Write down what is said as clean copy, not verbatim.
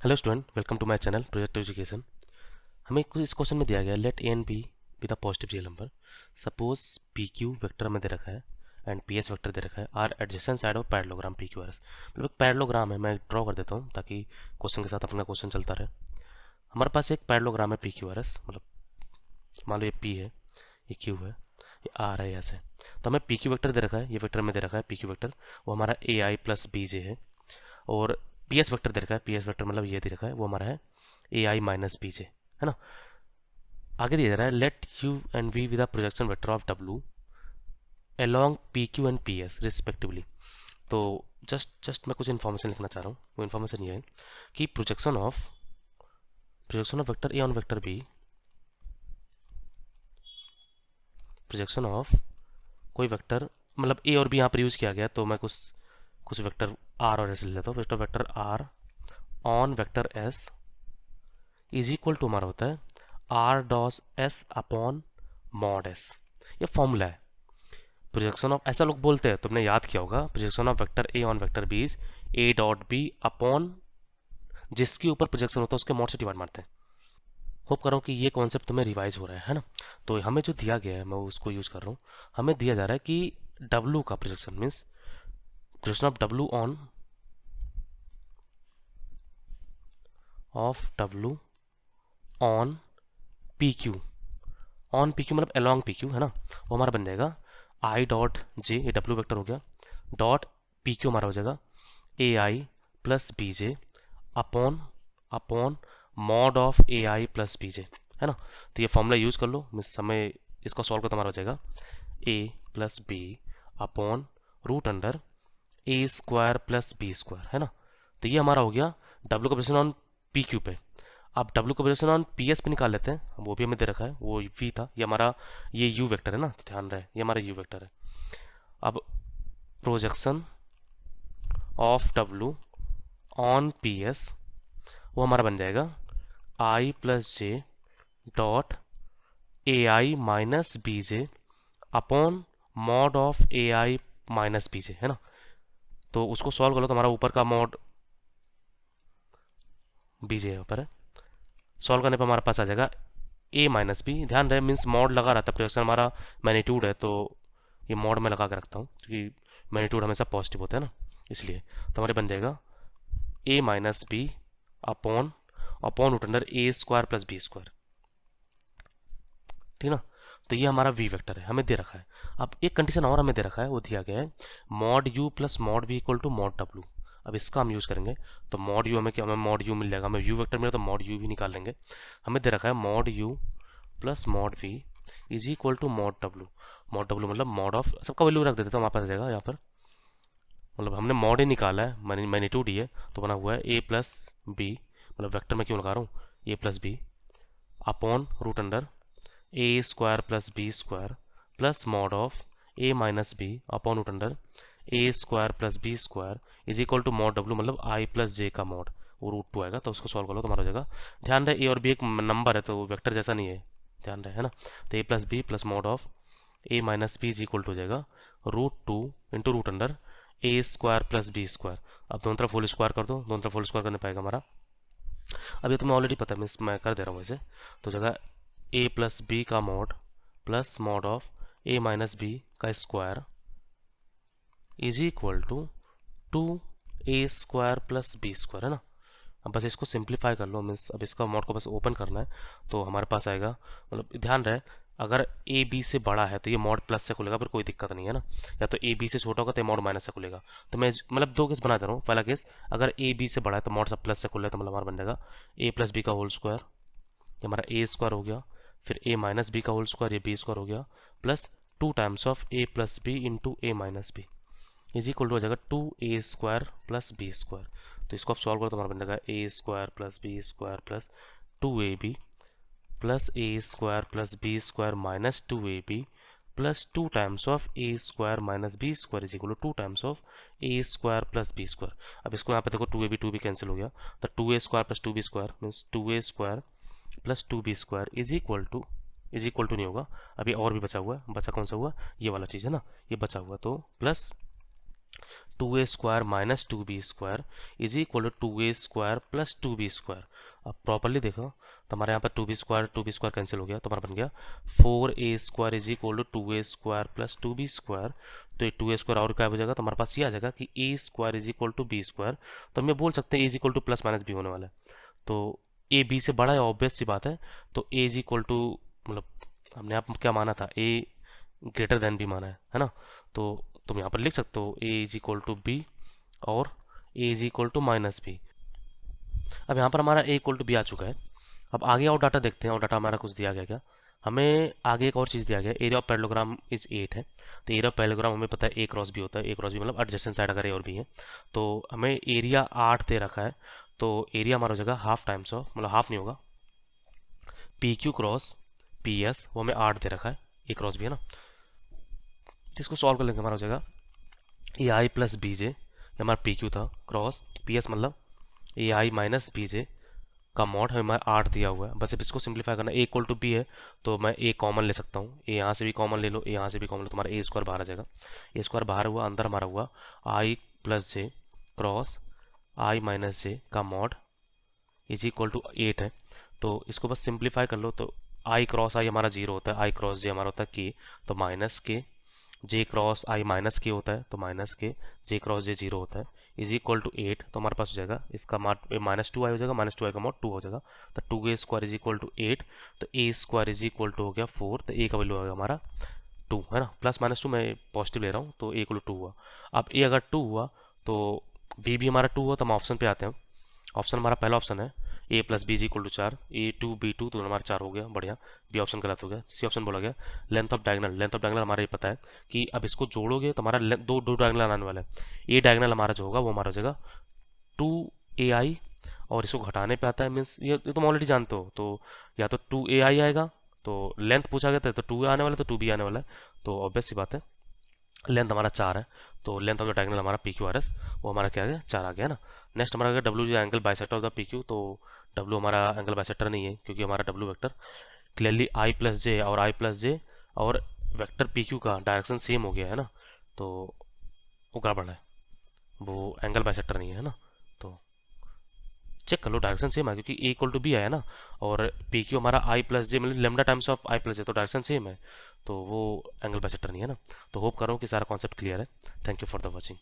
Hello student, welcome to my channel project education. हमें इस question में दिया गया है let A and B with a positive real number. Suppose P Q vector में दे रखा है एंड पी एस वेक्टर दे रखा है are adjacent side of parallelogram P Q R S. मतलब एक पैरेललोग्राम है, मैं ड्रॉ कर देता हूँ ताकि क्वेश्चन के साथ अपना क्वेश्चन चलता रहे। हमारे पास एक पैरेललोग्राम है पी क्यू आर एस, मतलब मान लो ये पी है, ये क्यू है, ये आर है, एस है। तो हमें पी क्यू वेक्टर दे रखा है, ये वेक्टर में दे रखा है पी क्यू वेक्टर, वो हमारा ए आई प्लस बी जे है। और पी एस वेक्टर दे रखा है, पी एस वेक्टर मतलब ये दे रखा है, वो हमारा है ए आई माइनस बी जे, है ना। आगे दिया जा रहा है let U and V with projection vector of W along P Q and P S respectively. तो जस्ट मैं कुछ इन्फॉर्मेशन लिखना चाह रहा हूँ। वो इन्फॉर्मेशन ये है कि projection of vector A on vector B, projection of कोई वेक्टर, मतलब ए और बी यहाँ पर यूज किया गया, तो मैं कुछ कुछ वेक्टर आर और एस ले लेता हूँ। Vector R on vector S is equal to हमारा होता है R dot S upon mod S. ये फॉर्मूला है प्रोजेक्शन ऑफ, ऐसा लोग बोलते हैं, तुमने याद किया होगा, projection of vector A on vector B is A dot B upon जिसके ऊपर प्रोजेक्शन होता है उसके मॉड से डिवाइड मारते हैं। होप कर रहा हूँ कि ये कॉन्सेप्ट तुम्हें रिवाइज हो रहा है ना। तो हमें जो दिया गया है मैं उसको यूज कर रहा हूँ। हमें दिया जा रहा है कि डब्ल्यू का projection means projection of W W on P Q, on P Q मतलब अलॉन्ग पी क्यू, है ना। वो हमारा बन जाएगा आई डॉट जे, ये डब्ल्यू वेक्टर हो गया, डॉट पी क्यू हमारा हो जाएगा A I plus B J upon upon mod of A I plus B J, है ना। तो ये फॉर्मूला यूज कर लो, मिस समय इसको सॉल्व कर तुम्हारा हो जाएगा A plus B upon root under A square plus B square, है ना। तो ये हमारा हो गया डब्ल्यू का प्रोजेक्शन ऑन पी क्यू पे। अब डब्ल्यू का प्रोजेक्शन ऑन पी एस पे निकाल लेते हैं, वो भी हमें दे रखा है, वो वी था, ये हमारा ये यू वेक्टर है ना, तो ध्यान रहे ये हमारा यू वेक्टर है। अब projection of W on P S वो हमारा बन जाएगा I plus J dot A I minus B J upon mod of A I minus B J, है ना। तो उसको सॉल्व कर लो तो हमारा ऊपर का मॉड बी जे ऊपर है, सॉल्व करने पर हमारे पास आ जाएगा ए माइनस बी। ध्यान रहे मीन्स मॉड लगा रहता है, प्रोजेक्शन हमारा मैग्नीट्यूड है, तो ये मॉड में लगा के रखता हूँ क्योंकि मैग्नीट्यूड हमेशा पॉजिटिव होता है ना, इसलिए। तो हमारे बन जाएगा A minus B upon upon root under A square plus B square, ठीक ना। तो ये हमारा वी वेक्टर है, हमें दे रखा है। अब एक कंडीशन और हमें दे रखा है, वो दिया गया है mod U plus mod V equal to mod W. अब इसका हम यूज़ करेंगे, तो मॉड यू हमें क्या, हमें मॉड यू मिल जाएगा, हमें यू वेक्टर मिला तो मॉड यू भी निकाल लेंगे। हमें दे रखा है mod U plus mod V is equal to mod W मतलब मॉड ऑफ, सबका वैल्यू रख देते हैं, हमारे पास आ जाएगा यहाँ पर, मतलब हमने मॉड ही निकाला है, मैग्नीट्यूड ही है, तो बना हुआ है ए प्लस बी, मतलब वेक्टर में क्यों लगा रहा हूँ, A plus B upon root under A square plus B square plus mod of A minus B upon root under A square plus B square is equal to mod W मतलब I plus जे का mod, वो root two आएगा, तो उसको solve कर लो तुम्हारा हो जाएगा। ध्यान रहे ए और बी एक नंबर है तो वेक्टर जैसा नहीं है, ध्यान रहे, है ना। तो A plus B plus mod of A minus B is equal to हो जाएगा root two into root under A square plus B square. अब दोनों तरफ होल स्क्वायर कर दो, दोनों तरफ होल स्क्वायर करने पाएगा हमारा। अब ये तुम्हें ऑलरेडी पता है, मैं कर दे रहा हूँ वैसे, तो जगह ए प्लस बी का mod plus mod of A minus B का square is equal to two A square plus B square, है ना। अब बस इसको सिंप्लीफाई कर लो, मीन्स अब इसका मॉड को बस ओपन करना है, तो हमारे पास आएगा, मतलब ध्यान रहे अगर ए बी से बड़ा है तो ये मॉड प्लस से खुलेगा, फिर कोई दिक्कत नहीं है ना, या तो ए बी से छोटा होगा तो ये मॉड माइनस से खुलेगा। तो मैं मतलब दो केस बना दे रहा हूँ। पहला केस अगर ए बी से बड़ा है तो मॉड सब प्लस से खुले, तो मतलब हमारा बन जाएगा ए प्लस बी का होल स्क्वायर, ये हमारा ए स्क्वायर हो गया, फिर ए माइनस बी का होल स्क्वायर, ये बी स्क्वायर हो गया, plus two times of A plus B into A minus B is equal to हो जाएगा two A square plus B square. तो इसको आप सॉल्व करो तो हमारा बन जाएगा A square plus B square plus two A B plus A square plus B square minus two A B plus two times of A square minus B square is equal to two times of A square plus B square. अब इसको यहाँ पे देखो to A B cancel हो गया, तो two A square plus two B square means two A square plus two B square is equal to नहीं होगा, अभी और भी बचा हुआ है, बचा कौन सा हुआ, ये वाला चीज़ है ना, ये बचा हुआ, तो plus 2a² minus 2b² is equal to 2a² plus 2b²। अब प्रॉपरली देखो तो हमारे यहाँ पर 2b² कैंसिल हो गया, तो हमारा बन गया 4a² is equal to 2a² plus 2b²। तो ये 2a² और क्या हो जाएगा, तो हमारे पास ये आ जाएगा कि a² is equal to b²। तो हम ये बोल सकते हैं a is equal two plus minus b होने वाला है। तो a b से बड़ा है, ऑब्वियस सी बात है। तो a इज इक्वल टू, मतलब हमने आप क्या माना था, a ग्रेटर देन b माना है ना। तो तुम यहाँ पर लिख सकते हो a is equal to b और a is equal to minus b। अब यहाँ पर हमारा a इक्वल टू b आ चुका है। अब आगे और डाटा देखते हैं, और डाटा हमारा कुछ दिया गया क्या, हमें आगे एक और चीज़ दिया गया, एरिया ऑफ पैरेललोग्राम इज 8 है। तो एरिया ऑफ पैरेललोग्राम हमें पता है a क्रॉस b होता है, a क्रॉस b मतलब एडजेसेंट साइड अगर a और b है। तो हमें एरिया 8 दे रखा है, तो एरिया हमारा हो जाएगा हाफ टाइम्स ऑफ, मतलब हाफ नहीं होगा, P Q cross P S, वो हमें 8 दे रखा है, a क्रॉस b है ना। इसको सॉल्व कर लेंगे, हमारा हो जाएगा ए आई प्लस बी जे, हमारा पी क्यू था, क्रॉस पी एस मतलब ए आई माइनस बी जे का मॉड हमें 8 दिया हुआ है। बस अब इसको सिंप्लीफाई करना, ए इक्वल टू बी है तो मैं ए कॉमन ले सकता हूँ, ए यहाँ से भी कॉमन ले लो, ए यहाँ से भी कॉमन लो, तुम्हारा a² बाहर आ जाएगा। a² बाहर हुआ, अंदर हमारा हुआ आई प्लस जे क्रॉस आई माइनस जे का मॉड इज इक्वल टू 8 है। तो इसको बस सिंप्लीफाई कर लो, तो आई क्रॉस आई हमारा 0 होता है, आई क्रॉस जे हमारा होता है के, तो माइनस के, जे क्रॉस आई माइनस के होता है तो माइनस के, जे क्रॉस जे 0 होता है, इज इक्वल टू 8। तो हमारे पास हो जाएगा इसका माइनस 2 आई हो जाएगा, माइनस 2 आई का मॉड 2 हो जाएगा, तो 2a² इज इक्वल टू 8। तो a² इज इक्वल टू हो गया 4, तो a का वैल्यू होगा हमारा 2 है ना, प्लस माइनस 2 मैं पॉजिटिव ले रहा हूँ, तो a इक्वल टू 2 हुआ। अब a अगर 2 हुआ तो b भी हमारा 2 हुआ, तो हम ऑप्शन पे आते हैं। ऑप्शन हमारा पहला ऑप्शन है a plus B is equal to 4, a2 b2 तो हमारा 4 हो गया, बढ़िया। बी ऑप्शन गलत हो गया, सी ऑप्शन बोला गया। लेंथ ऑफ डायगोनल हमारा ये पता है कि अब इसको जोड़ोगे तो हमारा दो डायगोनल आने वाला है। ए डायगोनल हमारा जो होगा वो हमारा हो जाएगा 2ai, और इसको घटाने पे आता है, मीन्स ये तुम ऑलरेडी जानते हो, तो या तो 2ai आएगा, तो लेंथ पूछा गया था तो 2 आने वाला है, तो 2b आने वाला है, तो ऑब्वियस सी बात है लेंथ हमारा 4 है, तो लेंथ ऑफ द डायगोनल हमारा पी क्यू आर एस वो हमारा क्या आ गया, 4 आ गया ना। नेक्स्ट हमारा अगर डब्ल्यू जो angle bisector of the P Q, तो डब्ल्यू हमारा एंगल बाइसेक्टर नहीं है, क्योंकि हमारा W vector clearly I plus J और आई प्लस जे और वेक्टर पी क्यू का डायरेक्शन सेम हो गया है ना, तो वो गड़बड़ है, वो एंगल बाइसेक्टर नहीं है ना। तो चेक कर लो, डायरेक्शन सेम है, क्योंकि ए इक्वल टू बी आया ना, और पी क्यू हमारा आई प्लस जे मतलब lambda times of I plus J, तो डायरेक्शन सेम है, तो वो एंगल बाइसेक्टर नहीं है ना। तो होप कर रहा हूँ कि सारा कॉन्सेप्ट क्लियर है। Thank you for the watching.